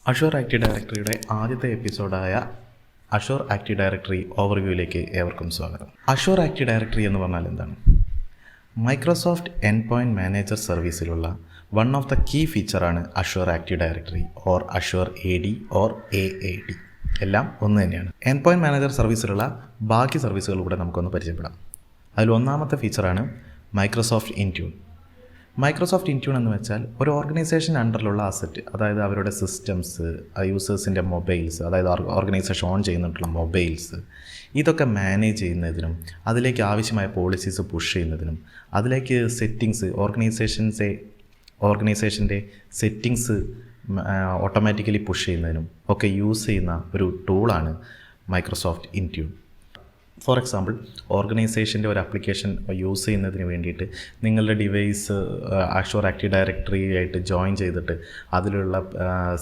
Azure Active Directoryയുടെ ആദ്യത്തെ എപ്പിസോഡായ Azure Active Directory ഓവർവ്യൂവിലേക്ക് ഏവർക്കും സ്വാഗതം. Azure Active Directory എന്ന് പറഞ്ഞാൽ എന്താണ്? മൈക്രോസോഫ്റ്റ് Endpoint മാനേജർ സർവീസിലുള്ള വൺ ഓഫ് ദ കീ ഫീച്ചറാണ് Azure Active Directory or Azure AD or AAD. എല്ലാം ഒന്ന് തന്നെയാണ്. Endpoint മാനേജർ സർവീസിലുള്ള ബാക്കി സർവീസുകളിലൂടെ നമുക്കൊന്ന് പരിചയപ്പെടാം. അതിൽ ഒന്നാമത്തെ ഫീച്ചറാണ് മൈക്രോസോഫ്റ്റ് ഇൻറ്റ്യൂൺ. മൈക്രോസോഫ്റ്റ് ഇൻറ്റ്യൂൺ എന്ന് വെച്ചാൽ ഒരു ഓർഗനൈസേഷൻ അണ്ടറിലുള്ള അസറ്റ്, അതായത് അവരുടെ സിസ്റ്റംസ്, യൂസേഴ്സിൻ്റെ മൊബൈൽസ്, അതായത് ഓർഗനൈസേഷൻ ഓൺ ചെയ്യുന്നിട്ടുള്ള മൊബൈൽസ്, ഇതൊക്കെ മാനേജ് ചെയ്യുന്നതിനും അതിലേക്ക് ആവശ്യമായ പോളിസീസ് പുഷ് ചെയ്യുന്നതിനും അതിലേക്ക് സെറ്റിങ്സ്, ഓർഗനൈസേഷൻ്റെ സെറ്റിങ്സ് ഓട്ടോമാറ്റിക്കലി പുഷ് ചെയ്യുന്നതിനും ഒക്കെ യൂസ് ചെയ്യുന്ന ഒരു ടൂളാണ് മൈക്രോസോഫ്റ്റ് ഇൻറ്റ്യൂൺ. ഫോർ എക്സാമ്പിൾ, ഓർഗനൈസേഷൻ്റെ ഒരു ആപ്ലിക്കേഷൻ യൂസ് ചെയ്യുന്നതിന് വേണ്ടിയിട്ട് നിങ്ങളുടെ ഡിവൈസ് Azure Active Directory ആയിട്ട് ജോയിൻ ചെയ്തിട്ട് അതിലുള്ള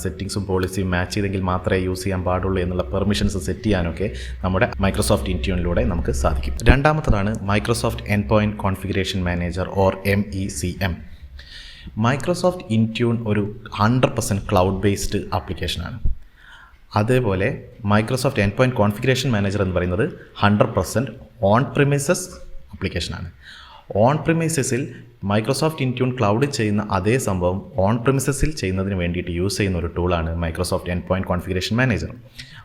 സെറ്റിങ്സും പോളിസിയും മാച്ച് ചെയ്തെങ്കിൽ മാത്രമേ യൂസ് ചെയ്യാൻ പാടുള്ളൂ എന്നുള്ള പെർമിഷൻസ് സെറ്റ് ചെയ്യാനൊക്കെ നമ്മുടെ മൈക്രോസോഫ്റ്റ് ഇൻറ്റ്യൂണിലൂടെ നമുക്ക് സാധിക്കും. രണ്ടാമത്തതാണ് Microsoft Endpoint configuration manager or MECM. Microsoft Intune ഒരു 100% ക്ലൗഡ് ബേസ്ഡ് ആപ്ലിക്കേഷനാണ്. അതേപോലെ മൈക്രോസോഫ്റ്റ് Endpoint കോൺഫിഗറേഷൻ മാനേജർ എന്ന് പറയുന്നത് 100% ഓൺ പ്രിമിസസ് ആപ്ലിക്കേഷനാണ്. ഓൺ പ്രിമിസസിൽ മൈക്രോസോഫ്റ്റ് ഇൻറ്റ്യൂൺ ക്ലൗഡിൽ ചെയ്യുന്ന അതേ സംഭവം ഓൺ പ്രിമിസസിൽ ചെയ്യുന്നതിന് വേണ്ടിയിട്ട് യൂസ് ചെയ്യുന്ന ഒരു ടൂളാണ് മൈക്രോസോഫ്റ്റ് Endpoint കോൺഫിഗറേഷൻ മാനേജർ.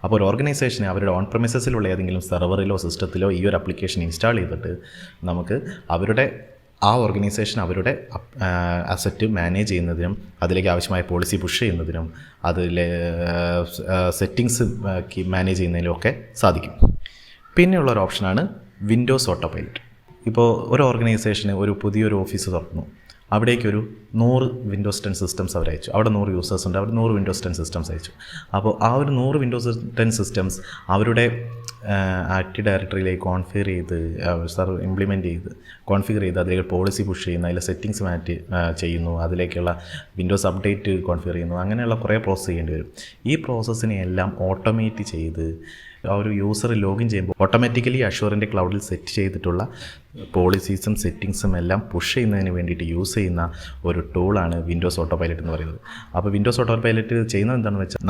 അപ്പോൾ ഒരു ഓർഗനൈസേഷന് അവരുടെ ഓൺ പ്രിമിസസിലുള്ള ഏതെങ്കിലും സെർവറിലോ സിസ്റ്റത്തിലോ ഈ ഒരു ആപ്ലിക്കേഷൻ ഇൻസ്റ്റാൾ ചെയ്തിട്ട് നമുക്ക് ആ ഓർഗനൈസേഷൻ അവരുടെ അസറ്റ് മാനേജ് ചെയ്യുന്നതിനും അതിലേക്ക് ആവശ്യമായ പോളിസി പുഷ് ചെയ്യുന്നതിനും അതിലെ സെറ്റിങ്സ് മാനേജ് ചെയ്യുന്നതിനും ഒക്കെ സാധിക്കും. പിന്നെയുള്ളൊരു ഓപ്ഷനാണ് വിൻഡോസ് ഓട്ടോ പൈലറ്റ്. ഇപ്പോൾ ഒരു ഓർഗനൈസേഷന് ഒരു പുതിയൊരു ഓഫീസ് തുറന്നു, അവിടേക്കൊരു 100 വിൻഡോസ് 10 സിസ്റ്റംസ് അവർ അയച്ചു. അവിടെ 100 യൂസേഴ്സ് ഉണ്ട്, അവർ 100 വിൻഡോസ് 10 സിസ്റ്റംസ് അയച്ചു. അപ്പോൾ ആ ഒരു 100 വിൻഡോസ് 10 സിസ്റ്റംസ് അവരുടെ ആക്റ്റീവ് ഡയറക്ടറിയിലേക്ക് ഇംപ്ലിമെൻറ്റ് ചെയ്ത് കോൺഫിഗർ ചെയ്ത് അതിലേക്ക് പോളിസി പുഷ് ചെയ്യുന്നു, അതിലെ സെറ്റിങ്സ് മാറ്റി ചെയ്യുന്നു, അതിലേക്കുള്ള വിൻഡോസ് അപ്ഡേറ്റ് കോൺഫിഗർ ചെയ്യുന്നു, അങ്ങനെയുള്ള കുറേ പ്രോസസ്സ് ചെയ്യേണ്ടി വരും. ഈ പ്രോസസ്സിനെ എല്ലാം ഓട്ടോമേറ്റ് ചെയ്ത് ആ ഒരു യൂസർ ലോഗിൻ ചെയ്യുമ്പോൾ ഓട്ടോമാറ്റിക്കലി അഷ്യൂറിൻ്റെ ക്ലൗഡിൽ സെറ്റ് ചെയ്തിട്ടുള്ള പോളിസീസും സെറ്റിങ്സും എല്ലാം പുഷ് ചെയ്യുന്നതിന് വേണ്ടിയിട്ട് യൂസ് ചെയ്യുന്ന ഒരു ടൂളാണ് വിൻഡോസ് ഓട്ടോ പൈലറ്റ് എന്ന് പറയുന്നത്. അപ്പോൾ വിൻഡോസ് ഓട്ടോ പൈലറ്റ് ചെയ്യുന്നത് എന്താണെന്ന് വെച്ചാൽ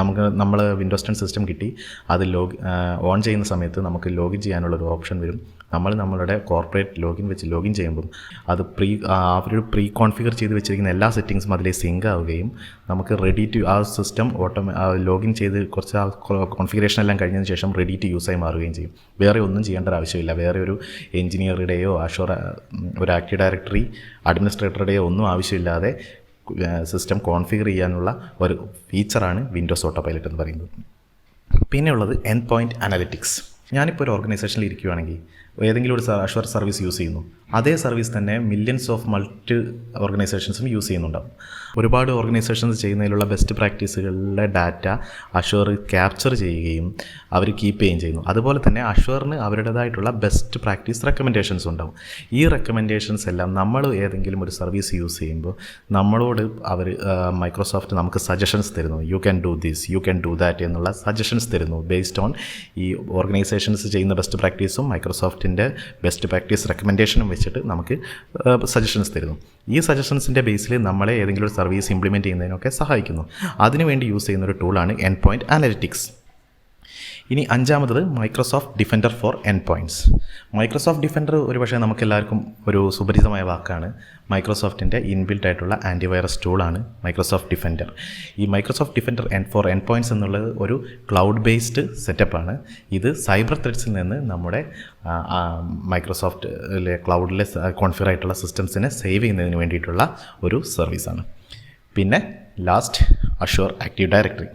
നമ്മൾ വിൻഡോസ് 10 സിസ്റ്റം കിട്ടി, അത് ഓൺ ചെയ്യുന്ന സമയത്ത് നമുക്ക് ലോഗിൻ ചെയ്യാനുള്ളൊരു ഓപ്ഷൻ വരും. നമ്മളുടെ കോർപ്പറേറ്റ് ലോഗിൻ വെച്ച് ലോഗിൻ ചെയ്യുമ്പം അത് അവർ പ്രീ കോൺഫിഗർ ചെയ്ത് വെച്ചിരിക്കുന്ന എല്ലാ സെറ്റിങ്സും അതിലേക്ക് സിങ്ക് ആവുകയും നമുക്ക് റെഡി ടു ആ സിസ്റ്റം ലോഗിൻ ചെയ്ത് കുറച്ച് ആ കോൺഫിഗറേഷൻ എല്ലാം കഴിഞ്ഞതിന് ശേഷം റെഡി ടു യൂസായി മാറുകയും ചെയ്യും. വേറെ ഒന്നും ചെയ്യേണ്ട ആവശ്യമില്ല. വേറെ ഒരു എഞ്ചിനീയറുടെയോ ഒരു ആക്റ്റീവ് ഡയറക്ടറി അഡ്മിനിസ്ട്രേറ്ററുടെയോ ഒന്നും ആവശ്യമില്ലാതെ സിസ്റ്റം കോൺഫിഗർ ചെയ്യാനുള്ള ഒരു ഫീച്ചറാണ് വിൻഡോസ് ഓട്ടോ പൈലറ്റ് എന്ന് പറയുന്നത്. പിന്നെയുള്ളത് Endpoint അനലിറ്റിക്സ്. ഞാനിപ്പോൾ ഒരു ഓർഗനൈസേഷനിൽ ഇരിക്കുകയാണെങ്കിൽ ഏതെങ്കിലും ഒരു Azure സർവീസ് യൂസ് ചെയ്യുന്നു, അതേ സർവീസ് തന്നെ മില്യൺസ് ഓഫ് മൾട്ടി ഓർഗനൈസേഷൻസും യൂസ് ചെയ്യുന്നുണ്ടാകും. ഒരുപാട് ഓർഗനൈസേഷൻസ് ചെയ്യുന്നതിലുള്ള ബെസ്റ്റ് പ്രാക്ടീസുകളിലെ ഡാറ്റ Azure ക്യാപ്ചർ ചെയ്യുകയും അവർ കീപ്പ് ചെയ്യുകയും ചെയ്യുന്നു. അതുപോലെ തന്നെ Azureന് അവരുടേതായിട്ടുള്ള ബെസ്റ്റ് പ്രാക്ടീസ് റെക്കമെൻഡേഷൻസ് ഉണ്ടാകും. ഈ റെക്കമെൻഡേഷൻസ് എല്ലാം നമ്മൾ ഏതെങ്കിലും ഒരു സർവീസ് യൂസ് ചെയ്യുമ്പോൾ നമ്മളോട് മൈക്രോസോഫ്റ്റ് നമുക്ക് സജഷൻസ് തരുന്നു. You can do this, you can do that എന്നുള്ള സജഷൻസ് തരുന്നു. ബേസ്ഡ് ഓൺ ഈ ഓർഗനൈസേഷൻസ് ചെയ്യുന്ന ബെസ്റ്റ് പ്രാക്ടീസും മൈക്രോസോഫ്റ്റിൻ്റെ ബെസ്റ്റ് പ്രാക്ടീസ് റെക്കമെൻഡേഷനും വെച്ചിട്ട് നമുക്ക് സജഷൻസ് തരുന്നു. ഈ സജഷൻസിൻ്റെ ബേസിൽ നമ്മളെ ഏതെങ്കിലും ഒരു സർവീസ് ഇംപ്ലിമെൻറ്റ് ചെയ്യുന്നതിനൊക്കെ സഹായിക്കുന്നു. അതിനുവേണ്ടി യൂസ് ചെയ്യുന്ന ഒരു ടൂളാണ് Endpoint അനലിറ്റിക്സ്. ഇനി അഞ്ചാമത്തത് Microsoft Defender for Endpoints. Microsoft Defender ഒരുപക്ഷെ നമുക്കെല്ലാവർക്കും ഒരു സുപരിചിതമായ വാക്കാണ്. മൈക്രോസോഫ്റ്റിൻ്റെ ഇൻബിൽറ്റ് ആയിട്ടുള്ള ആൻറ്റിവൈറസ് ടൂളാണ് മൈക്രോസോഫ്റ്റ് ഡിഫൻഡർ. ഈ മൈക്രോസോഫ്റ്റ് ഡിഫൻഡർ ഫോർ Endpoints എന്നുള്ളത് ഒരു ക്ലൗഡ് ബേസ്ഡ് സെറ്റപ്പാണ്. ഇത് സൈബർ ത്രെറ്റ്സിൽ നിന്ന് നമ്മുടെ മൈക്രോസോഫ്റ്റിലെ ക്ലൗഡിലെ കോൺഫിഗർ ആയിട്ടുള്ള സിസ്റ്റംസിനെ സേവ് ചെയ്യുന്നതിന് വേണ്ടിയിട്ടുള്ള ഒരു സർവീസാണ്. പിന്നെ last Azure Active Directory.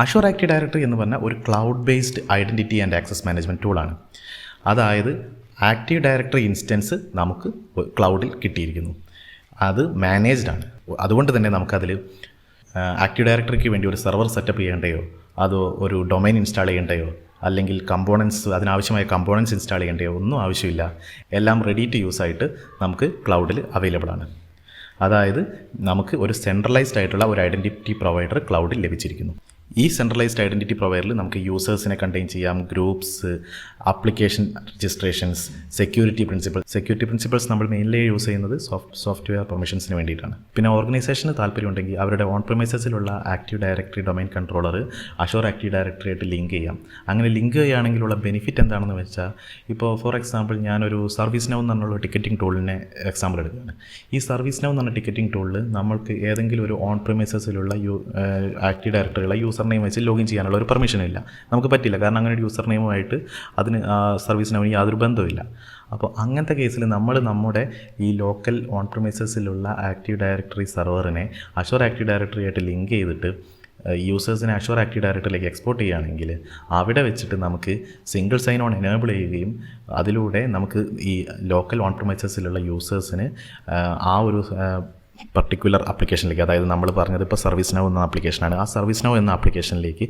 Azure Active Directory എന്ന് പറഞ്ഞാൽ ഒരു cloud based identity and access management ടൂളാണ്. അതായത് ആക്റ്റീവ് ഡയറക്ടറി ഇൻസ്റ്റൻസ് നമുക്ക് ക്ലൗഡിൽ കിട്ടിയിരിക്കുന്നു, അത് മാനേജ്ഡ് ആണ്. അതുകൊണ്ട് തന്നെ നമുക്കതിൽ ആക്റ്റീവ് ഡയറക്ടറിക്ക് വേണ്ടി ഒരു സെർവർ സെറ്റപ്പ് ചെയ്യേണ്ടയോ, അതോ ഒരു ഡൊമൈൻ ഇൻസ്റ്റാൾ ചെയ്യേണ്ടയോ, അല്ലെങ്കിൽ അതിനാവശ്യമായ കമ്പോണൻസ് ഇൻസ്റ്റാൾ ചെയ്യേണ്ടയോ ഒന്നും ആവശ്യമില്ല. എല്ലാം റെഡി ടു യൂസ് ആയിട്ട് നമുക്ക് ക്ലൗഡിൽ അവൈലബിൾ ആണ്. അതായത് നമുക്ക് ഒരു സെൻട്രലൈസ്ഡ് ആയിട്ടുള്ള ഒരു ഐഡൻറ്റിറ്റി പ്രൊവൈഡർ ക്ലൗഡിൽ ലഭിച്ചിരിക്കുന്നു. ഈ സെൻട്രലൈസ്ഡ് ഐഡൻറ്റിറ്റി പ്രൊവൈഡറിൽ നമുക്ക് യൂസേഴ്സിനെ കണ്ടെയ്ൻ ചെയ്യാം, groups, application registrations, security principles നമ്മൾ മെയിൻലി യൂസ് ചെയ്യുന്നത് സോഫ്റ്റ്വെയർ പെർമിഷൻസിന് വേണ്ടിയിട്ടാണ്. പിന്നെ ഓർഗനൈസേഷന് താല്പര്യമുണ്ടെങ്കിൽ അവരുടെ ഓൺ പ്രിമൈസസിലുള്ള active directory domain controller Azure active directory ആയിട്ട് ലിങ്ക് ചെയ്യാം. അങ്ങനെ ലിങ്ക് ചെയ്യുകയാണെങ്കിലുള്ള ബെനിഫിറ്റ് എന്താണെന്ന് വെച്ചാൽ, ഇപ്പോൾ ഫോർ എക്സാമ്പിൾ ഞാനൊരു സർവീസ് നൗ എന്നുള്ള ടിക്കറ്റിംഗ് ടൂളിനെ എക്സാമ്പിൾ എടുക്കുകയാണ്. ഈ സർവീസ് നൗ എന്ന് പറഞ്ഞ ടിക്കറ്റിംഗ് ടൂളിൽ നമ്മൾക്ക് ഏതെങ്കിലും ഒരു ഓൺ പ്രിമൈസസിലുള്ള ആക്റ്റീവ് ഡയറക്ടറിയുള്ള യൂസർ നെയിം വെച്ച് ലോഗിൻ ചെയ്യാനുള്ള ഒരു പെർമിഷൻ ഇല്ല, നമുക്ക് പറ്റില്ല. കാരണം അങ്ങനെ ഒരു യൂസർ നെയിമുമായിട്ട് അതിന് സർവീസ് നൗവിന് യാതൊരു ബന്ധവുമില്ല. അപ്പോൾ അങ്ങനത്തെ കേസിൽ നമ്മൾ നമ്മുടെ ഈ ലോക്കൽ ഓൺ പ്രിമൈസസിലുള്ള ആക്റ്റീവ് ഡയറക്ടറി സെർവറിനെ അഷൂർ ആക്റ്റീവ് ഡയറക്ടറി ആയിട്ട് ലിങ്ക് ചെയ്തിട്ട് യൂസേഴ്സിനെ അഷൂർ ആക്റ്റീവ് ഡയറക്ടറിയിലേക്ക് എക്സ്പോർട്ട് ചെയ്യുകയാണെങ്കിൽ അവിടെ വെച്ചിട്ട് നമുക്ക് സിംഗിൾ സൈൻ ഓൺ എനേബിൾ ചെയ്യുകയും അതിലൂടെ നമുക്ക് ഈ ലോക്കൽ ഓൺ പ്രിമൈസസിലുള്ള യൂസേഴ്സിന് ആ ഒരു പർട്ടിക്കുലർ ആപ്ലിക്കേഷനിലേക്ക്, അതായത് നമ്മൾ പറഞ്ഞത് ഇപ്പോൾ സർവീസ് നൗ എന്ന ആപ്ലിക്കേഷനാണ്, ആ സർവീസ് നൗ എന്ന ആപ്ലിക്കേഷനിലേക്ക്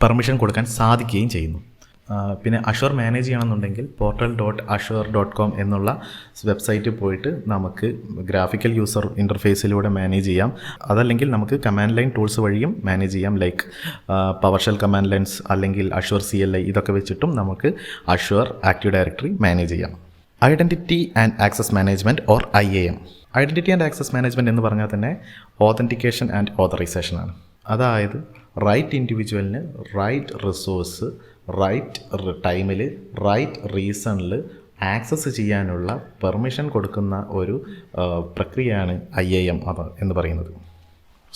പെർമിഷൻ കൊടുക്കാൻ സാധിക്കുകയും ചെയ്യുന്നു. പിന്നെ അഷൂർ മാനേജ് ചെയ്യണമെന്നുണ്ടെങ്കിൽ portal.azure.com എന്നുള്ള വെബ്സൈറ്റിൽ പോയിട്ട് നമുക്ക് ഗ്രാഫിക്കൽ യൂസർ ഇൻ്റർഫേസിലൂടെ മാനേജ് ചെയ്യാം. അതല്ലെങ്കിൽ നമുക്ക് കമാൻഡ് ലൈൻ ടൂൾസ് വഴിയും മാനേജ് ചെയ്യാം, ലൈക്ക് പവർഷെൽ കമാൻഡ് ലൈൻസ് അല്ലെങ്കിൽ അഷൂർ CLI, ഇതൊക്കെ വെച്ചിട്ടും നമുക്ക് അഷൂർ ആക്റ്റീവ് ഡയറക്ടറി മാനേജ് ചെയ്യാം. Identity and access management or IAM. Identity and access management എന്ന് പറഞ്ഞാൽ തന്നെ ഓതൻറ്റിക്കേഷൻ ആൻഡ് ഓതറൈസേഷൻ ആണ്. അതായത് റൈറ്റ് ഇൻഡിവിജ്വലിന് റൈറ്റ് റിസോഴ്സ് റൈറ്റ് ടൈമിൽ റൈറ്റ് റീസണിൽ ആക്സസ് ചെയ്യാനുള്ള പെർമിഷൻ കൊടുക്കുന്ന ഒരു പ്രക്രിയയാണ് IAM എന്ന് പറയുന്നത്.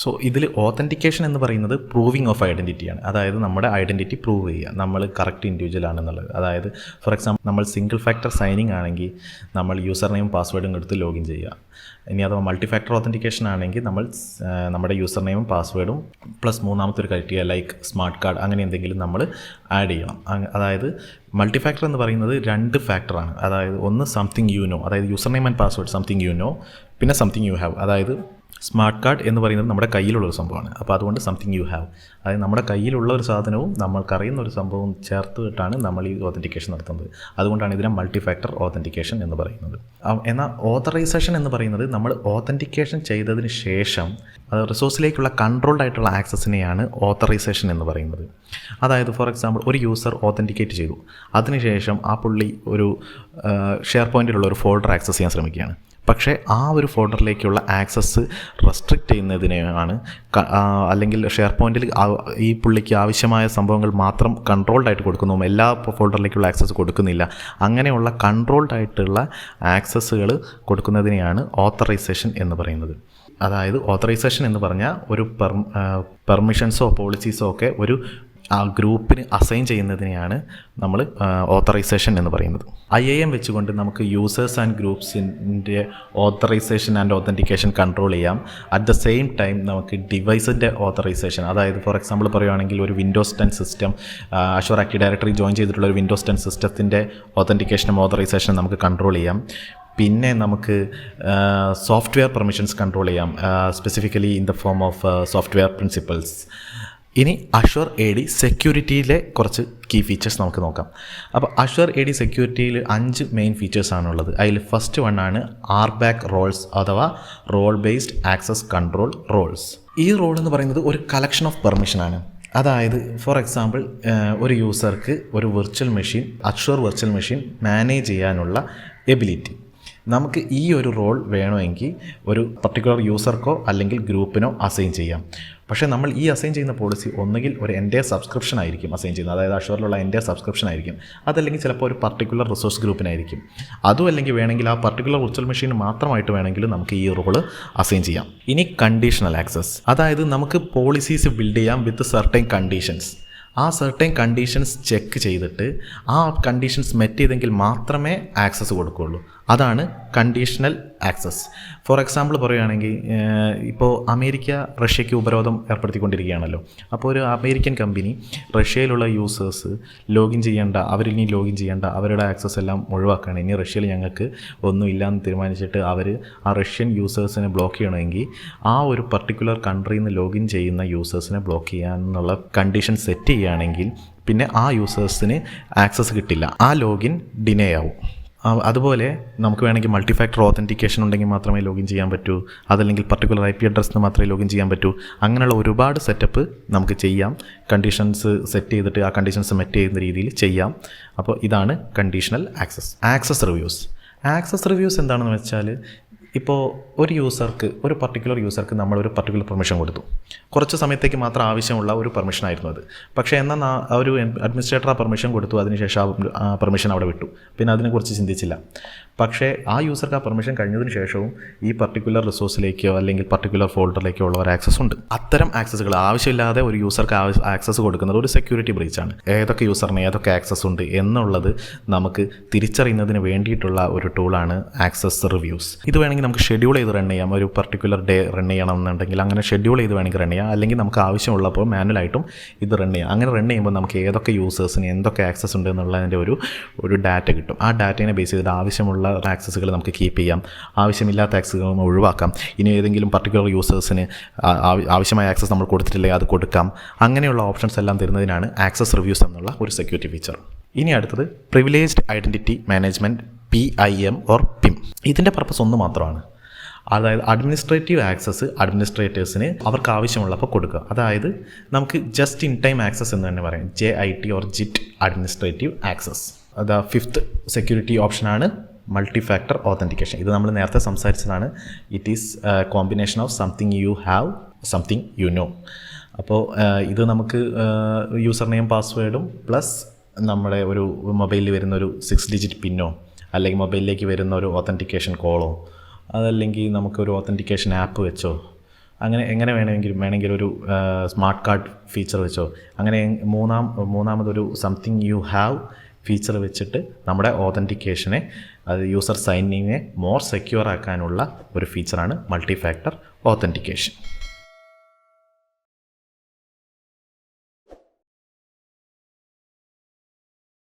സോ ഇതിൽ ഓതൻറ്റിക്കേഷൻ എന്ന് പറയുന്നത് പ്രൂവിങ് ഓഫ് ഐഡൻറ്റിറ്റിയാണ്. അതായത് നമ്മുടെ ഐഡൻറ്റിറ്റി പ്രൂവ് ചെയ്യുക, നമ്മൾ കറക്റ്റ് ഇൻഡിവിജ്വൽ ആണെന്നുള്ളത്. അതായത് ഫോർ എക്സാമ്പിൾ നമ്മൾ സിംഗിൾ ഫാക്ടർ സൈനിങ് ആണെങ്കിൽ നമ്മൾ യൂസർ നെയിം പാസ്വേഡും എടുത്ത് ലോഗിൻ ചെയ്യുക. ഇനി അഥവാ മൾട്ടി ഫാക്ടർ ഓതൻറ്റിക്കേഷൻ ആണെങ്കിൽ നമ്മൾ നമ്മുടെ യൂസർ നെയിമും പാസ്വേഡും പ്ലസ് മൂന്നാമത്തെ ഒരു ക്രൈറ്റീരിയ ലൈക്ക് സ്മാർട്ട് കാർഡ് അങ്ങനെ എന്തെങ്കിലും നമ്മൾ ആഡ് ചെയ്യണം. അതായത് മൾട്ടി ഫാക്ടർ എന്ന് പറയുന്നത് 2 ഫാക്ടറാണ്. അതായത് ഒന്ന് സംതിങ് യു നോ, അതായത് user name and password something you no, പിന്നെ സംതിങ് യു ഹാവ്. അതായത് സ്മാർട്ട് കാർഡ് എന്ന് പറയുന്നത് നമ്മുടെ കയ്യിലുള്ളൊരു സംഭവമാണ്, അപ്പോൾ അതുകൊണ്ട് സംതിങ് യു ഹാവ്, അതായത് നമ്മുടെ കയ്യിലുള്ള ഒരു സാധനവും നമ്മൾക്കറിയുന്ന ഒരു സംഭവവും ചേർത്തിട്ടാണ് നമ്മൾ ഈ ഓതൻറ്റിക്കേഷൻ നടത്തുന്നത്. അതുകൊണ്ടാണ് ഇതിനെ മൾട്ടി ഫാക്ടർ ഓതൻറ്റിക്കേഷൻ എന്ന് പറയുന്നത്. എന്നാൽ ഓതറൈസേഷൻ എന്ന് പറയുന്നത് നമ്മൾ ഓതൻറ്റിക്കേഷൻ ചെയ്തതിന് ശേഷം അത് റിസോഴ്സിലേക്കുള്ള കൺട്രോൾഡ് ആയിട്ടുള്ള ആക്സസിനെയാണ് ഓതറൈസേഷൻ എന്ന് പറയുന്നത്. അതായത് ഫോർ എക്സാമ്പിൾ ഒരു യൂസർ ഓതൻറ്റിക്കേറ്റ് ചെയ്തു, അതിനുശേഷം ആ പുള്ളി ഒരു ഷെയർ പോയിൻറ്റിലുള്ള ഒരു ഫോൾഡർ ആക്സസ് ചെയ്യാൻ ശ്രമിക്കുകയാണ്. പക്ഷേ ആ ഒരു ഫോൾഡറിലേക്കുള്ള ആക്സസ് റെസ്ട്രിക്റ്റ് ചെയ്യുന്നതിനെയാണ്, അല്ലെങ്കിൽ ഷെയർ പോയിൻറ്റിൽ ഈ പുള്ളിക്ക് ആവശ്യമായ സംഭവങ്ങൾ മാത്രം കൺട്രോൾഡ് ആയിട്ട് കൊടുക്കുന്നു, എല്ലാ ഫോൾഡറിലേക്കുള്ള ആക്സസ് കൊടുക്കുന്നില്ല. അങ്ങനെയുള്ള കൺട്രോൾഡ് ആയിട്ടുള്ള ആക്സസ്സുകൾ കൊടുക്കുന്നതിനെയാണ് ഓത്തറൈസേഷൻ എന്ന് പറയുന്നത്. അതായത് ഓത്തറൈസേഷൻ എന്ന് പറഞ്ഞാൽ ഒരു പെർമിഷൻസോ പോളിസീസോ ഒക്കെ ഒരു ആ ഗ്രൂപ്പിന് അസൈൻ ചെയ്യുന്നതിനെയാണ് നമ്മൾ ഓത്തറൈസേഷൻ എന്ന് പറയുന്നത്. IAM വെച്ചുകൊണ്ട് നമുക്ക് യൂസേഴ്സ് ആൻഡ് ഗ്രൂപ്പ്സിൻ്റെ ഓത്തറൈസേഷൻ ആൻഡ് ഓതൻറ്റിക്കേഷൻ കൺട്രോൾ ചെയ്യാം. അറ്റ് ദ സെയിം ടൈം നമുക്ക് ഡിവൈസിൻ്റെ ഓത്തറൈസേഷൻ, അതായത് ഫോർ എക്സാമ്പിൾ പറയുകയാണെങ്കിൽ ഒരു Windows 10 system Azure active directory join ചെയ്തിട്ടുള്ള ഒരു വിൻഡോസ് 10 സിസ്റ്റത്തിൻ്റെ ഓതൻറ്റിക്കേഷനും ഓത്തറൈസേഷനും നമുക്ക് കൺട്രോൾ ചെയ്യാം. പിന്നെ നമുക്ക് സോഫ്റ്റ്വെയർ പെർമിഷൻസ് കൺട്രോൾ ചെയ്യാം, specifically in the form of software principles. ഇനി അഷൂർ AD സെക്യൂരിറ്റിയിലെ കുറച്ച് കീ ഫീച്ചേഴ്സ് നമുക്ക് നോക്കാം. അപ്പോൾ അഷൂർ AD സെക്യൂരിറ്റിയിൽ 5 മെയിൻ ഫീച്ചേഴ്സാണുള്ളത്. അതിൽ ഫസ്റ്റ് വണ്ണാണ് RBAC റോൾസ് അഥവാ role based access control roles. ഈ റോൾ എന്ന് പറയുന്നത് ഒരു കളക്ഷൻ ഓഫ് പെർമിഷനാണ്. അതായത് ഫോർ എക്സാമ്പിൾ ഒരു യൂസർക്ക് ഒരു virtual machine, assure virtual machine manage ചെയ്യാനുള്ള എബിലിറ്റി, നമുക്ക് ഈ ഒരു റോൾ വേണമെങ്കിൽ ഒരു പർട്ടിക്കുലർ യൂസർക്കോ അല്ലെങ്കിൽ ഗ്രൂപ്പിനോ അസൈൻ ചെയ്യാം. പക്ഷേ നമ്മൾ ഈ അസൈൻ ചെയ്യുന്ന പോളിസി ഒന്നുകിൽ ഒരു എൻ്റെ സബ്സ്ക്രിപ്ഷൻ ആയിരിക്കും അസൈൻ ചെയ്യുന്നത്, അതായത് അഷൂറിലുള്ള എൻ്റെ സബ്സ്ക്രിപ്ഷൻ ആയിരിക്കും, അതല്ലെങ്കിൽ ചിലപ്പോൾ ഒരു പർട്ടിക്കുലർ റിസോഴ്സ് ഗ്രൂപ്പിനായിരിക്കും. അതും അല്ലെങ്കിൽ വേണമെങ്കിൽ ആ പർട്ടിക്കുലർ വിർച്വൽ മെഷീൻ മാത്രമായിട്ട് വേണമെങ്കിൽ നമുക്ക് ഈ റോള് അസൈൻ ചെയ്യാം. ഇനി കണ്ടീഷണൽ ആക്സസ്, അതായത് നമുക്ക് പോളിസീസ് ബിൽഡ് ചെയ്യാം വിത്ത് സർട്ടൈൻ കണ്ടീഷൻസ്. ആ സർട്ടൈൻ കണ്ടീഷൻസ് ചെക്ക് ചെയ്തിട്ട് ആ കണ്ടീഷൻസ് മെറ്റ് ചെയ്തെങ്കിൽ മാത്രമേ ആക്സസ് കൊടുക്കുകയുള്ളൂ. അതാണ് കണ്ടീഷണൽ ആക്സസ്. ഫോർ എക്സാമ്പിൾ പറയുകയാണെങ്കിൽ ഇപ്പോൾ അമേരിക്ക റഷ്യയ്ക്ക് ഉപരോധം ഏർപ്പെടുത്തിക്കൊണ്ടിരിക്കുകയാണല്ലോ. അപ്പോൾ ഒരു അമേരിക്കൻ കമ്പനി റഷ്യയിലുള്ള യൂസേഴ്സ് ലോഗിൻ ചെയ്യേണ്ട, അവരിനി ലോഗിൻ ചെയ്യേണ്ട, അവരുടെ ആക്സസ് എല്ലാം ഒഴിവാക്കുകയാണ്. ഇനി റഷ്യയിൽ ഞങ്ങൾക്ക് ഒന്നുമില്ലയെന്ന് തീരുമാനിച്ചിട്ട് അവർ ആ റഷ്യൻ യൂസേഴ്സിനെ ബ്ലോക്ക് ചെയ്യണമെങ്കിൽ ആ ഒരു പർട്ടിക്കുലർ കൺട്രിയിൽ നിന്ന് ലോഗിൻ ചെയ്യുന്ന യൂസേഴ്സിനെ ബ്ലോക്ക് ചെയ്യാനുള്ള കണ്ടീഷൻ സെറ്റ് ചെയ്യുകയാണെങ്കിൽ പിന്നെ ആ യൂസേഴ്സിന് ആക്സസ് കിട്ടില്ല, ആ ലോഗിൻ ഡിനേ ആവും. അതുപോലെ നമുക്ക് വേണമെങ്കിൽ മൾട്ടി ഫാക്ടർ ഓതൻറ്റിക്കേഷൻ ഉണ്ടെങ്കിൽ മാത്രമേ ലോഗിൻ ചെയ്യാൻ പറ്റൂ, അതല്ലെങ്കിൽ പർട്ടിക്കുലർ IP അഡ്രസ്സിന് മാത്രമേ ലോഗിൻ ചെയ്യാൻ പറ്റൂ. അങ്ങനെയുള്ള ഒരുപാട് സെറ്റപ്പ് നമുക്ക് ചെയ്യാം. കണ്ടീഷൻസ് സെറ്റ് ചെയ്തിട്ട് ആ കണ്ടീഷൻസ് മെറ്റ് ചെയ്യുന്ന രീതിയിൽ ചെയ്യാം. അപ്പോൾ ഇതാണ് കണ്ടീഷണൽ ആക്സസ്. ആക്സസ് റിവ്യൂസ് എന്താണെന്ന് വെച്ചാൽ, ഇപ്പോൾ ഒരു പർട്ടിക്കുലർ യൂസർക്ക് നമ്മൾ ഒരു പർട്ടിക്കുലർ പെർമിഷൻ കൊടുത്തു. കുറച്ച് സമയത്തേക്ക് മാത്രം ആവശ്യമുള്ള ഒരു പെർമിഷനായിരുന്നു അത്. പക്ഷേ എന്നാൽ ഒരു അഡ്മിനിസ്ട്രേറ്റർ ആ പെർമിഷൻ കൊടുത്തു, അതിനുശേഷം ആ പെർമിഷൻ അവിടെ വിട്ടു, പിന്നെ അതിനെക്കുറിച്ച് ചിന്തിച്ചില്ല. പക്ഷേ ആ യൂസർക്ക് ആ പെർമിഷൻ കഴിഞ്ഞതിന് ശേഷവും ഈ പർട്ടിക്കുലർ റിസോഴ്സിലേക്കോ അല്ലെങ്കിൽ പർട്ടിക്കുലർ ഫോൾഡറിലേക്കോ ഉള്ള ഒരു ആക്സസ് ഉണ്ട്. അത്തരം ആക്സസുകൾ ആവശ്യമില്ലാതെ ഒരു യൂസർക്ക് ആക്സസ് കൊടുക്കുന്നത് ഒരു സെക്യൂരിറ്റി ബ്രീച്ചാണ്. ഏതൊക്കെ യൂസറിന് ഏതൊക്കെ ആക്സസ് ഉണ്ട് എന്നുള്ളത് നമുക്ക് തിരിച്ചറിയുന്നതിന് വേണ്ടിയിട്ടുള്ള ഒരു ടൂളാണ് ആക്സസ് റിവ്യൂസ്. ഇത് വേണമെങ്കിൽ നമുക്ക് ഷെഡ്യൂൾ ചെയ്ത് റൺ ചെയ്യാം. ഒരു പർട്ടിക്കുലർ ഡേ റൺ ചെയ്യണമെന്നുണ്ടെങ്കിൽ അങ്ങനെ ഷെഡ്യൂൾ ചെയ്ത് വേണമെങ്കിൽ റൺ ചെയ്യാം. അല്ലെങ്കിൽ നമുക്ക് ആവശ്യമുള്ളപ്പോൾ മാനുവലായിട്ടും ഇത് റൺ ചെയ്യാം. അങ്ങനെ റൺ ചെയ്യുമ്പോൾ നമുക്ക് ഏതൊക്കെ യൂസേഴ്സിന് എന്തൊക്കെ ആക്സസ് ഉണ്ട് എന്നുള്ളതിൻ്റെ ഒരു ഡാറ്റ കിട്ടും. ആ ഡാറ്റയെ ബേസ് ചെയ്തിട്ട് ആവശ്യമുള്ള ആക്സസുകൾ നമുക്ക് കീപ്പ് ചെയ്യാം, ആവശ്യമില്ലാത്ത ആക്സസുകൾ ഒഴിവാക്കാം. ഇനി ഏതെങ്കിലും പർട്ടിക്കുലർ യൂസേഴ്സിന് ആവശ്യമായ ആക്സസ് നമ്മൾ കൊടുത്തിട്ടില്ലേ അത് കൊടുക്കാം. അങ്ങനെയുള്ള ഓപ്ഷൻസ് എല്ലാം തരുന്നതിനാണ് ആക്സസ് റിവ്യൂസ് എന്നുള്ള ഒരു സെക്യൂരിറ്റി ഫീച്ചർ. ഇനി അടുത്തത് privileged identity management, PIM or PIM. ഇതിൻ്റെ പർപ്പസ് ഒന്ന് മാത്രമാണ്. അതായത് അഡ്മിനിസ്ട്രേറ്റീവ് ആക്സസ് അഡ്മിനിസ്ട്രേറ്റേഴ്സിന് അവർക്ക് ആവശ്യമുള്ളപ്പോൾ കൊടുക്കുക. അതായത് നമുക്ക് ജസ്റ്റ് ഇൻ ടൈം ആക്സസ് എന്ന് തന്നെ പറയാം, JIT or JIT administrative access. അത് 5th സെക്യൂരിറ്റി ഓപ്ഷനാണ് മൾട്ടി ഫാക്ടർ ഓതൻറ്റിക്കേഷൻ. ഇത് നമ്മൾ നേരത്തെ സംസാരിച്ചതാണ്. It is combination of something you have, something you know. അപ്പോൾ ഇത് നമുക്ക് യൂസർ നെയിം പാസ്വേഡും പ്ലസ് നമ്മുടെ ഒരു മൊബൈലിൽ വരുന്ന ഒരു 6 ഡിജിറ്റ് പിന്നോ, അല്ലെങ്കിൽ മൊബൈലിലേക്ക് വരുന്ന ഒരു ഓതൻറ്റിക്കേഷൻ കോളോ, അതല്ലെങ്കിൽ നമുക്കൊരു ഓതൻറ്റിക്കേഷൻ ആപ്പ് വെച്ചോ, അങ്ങനെ എങ്ങനെ വേണമെങ്കിൽ ഒരു സ്മാർട്ട് കാർഡ് ഫീച്ചർ വെച്ചോ, അങ്ങനെ മൂന്നാമതൊരു സംതിങ് യു ഹാവ് ഫീച്ചർ വെച്ചിട്ട് നമ്മുടെ ഓതൻറ്റിക്കേഷനെ, അത് യൂസർ സൈനിങ്ങിനെ മോർ സെക്യൂർ ആക്കാനുള്ള ഒരു ഫീച്ചറാണ് മൾട്ടി ഫാക്ടർ ഓതൻറ്റിക്കേഷൻ.